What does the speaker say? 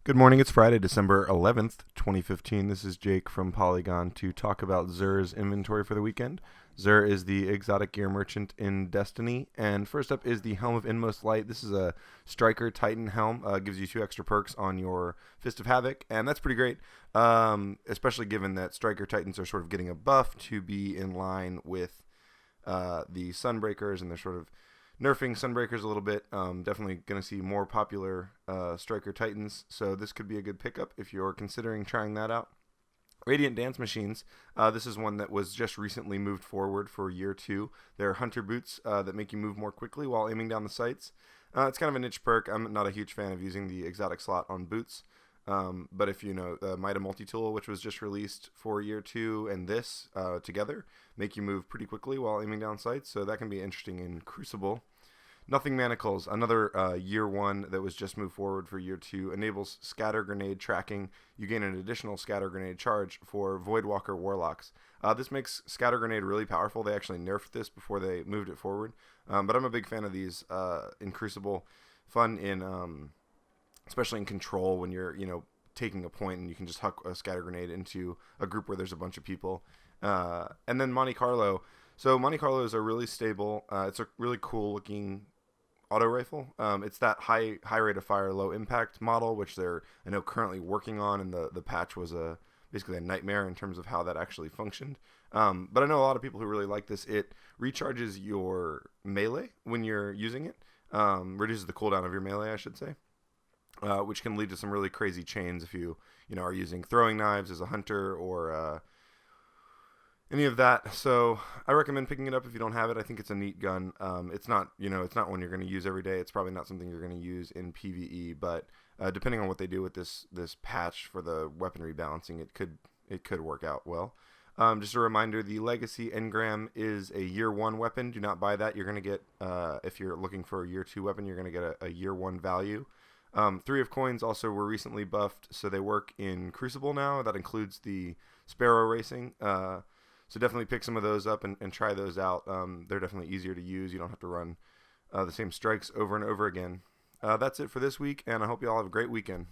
Good morning. It's Friday, December 11th, 2015. This is Jake from Polygon to talk about Xur's inventory for the weekend. Xur is the exotic gear merchant in Destiny. And first up is the Helm of Inmost Light. This is a Striker Titan helm. Gives you 2 extra perks on your Fist of Havoc, and that's pretty great, especially given that Striker Titans are sort of getting a buff to be in line with the Sunbreakers, and they're sort of nerfing Sunbreakers a little bit. Definitely going to see more popular Striker Titans, so this could be a good pickup if you're considering trying that out. Radiant Dance Machines. This is one that was just recently moved forward for year 2. They're hunter boots that make you move more quickly while aiming down the sights. It's kind of a niche perk. I'm not a huge fan of using the exotic slot on boots. But if you know the Mida Multi-Tool, which was just released for year 2, and this together make you move pretty quickly while aiming down sights, so that can be interesting in Crucible. Nothing Manacles, another year 1 that was just moved forward for year 2, enables scatter grenade tracking. You gain an additional scatter grenade charge for Voidwalker Warlocks. This makes scatter grenade really powerful. They actually nerfed this before they moved it forward, but I'm a big fan of these in Crucible. Fun in especially in Control when you're taking a point and you can just huck a scatter grenade into a group where there's a bunch of people. And then Monte Carlo. So Monte Carlo is a really stable. It's a really cool looking auto rifle. It's that high rate of fire, low impact model, which they're currently working on, and the patch was basically a nightmare in terms of how that actually functioned. But I know a lot of people who really like this. It recharges your melee when you're using it, reduces the cooldown of your melee, I should say, which can lead to some really crazy chains if you are using throwing knives as a hunter or any of that. So I recommend picking it up if you don't have it. I think it's a neat gun. It's not one you're going to use every day. It's probably not something you're going to use in PvE, but depending on what they do with this patch for the weaponry balancing, it could work out well. Just a reminder, the Legacy Engram is a year 1 weapon. Do not buy that. You're going to get, if you're looking for a year 2 weapon, you're going to get a year 1 value. 3 of Coins also were recently buffed, so they work in Crucible now. That includes the Sparrow Racing. So definitely pick some of those up and try those out. They're definitely easier to use. You don't have to run the same strikes over and over again. That's it for this week, and I hope you all have a great weekend.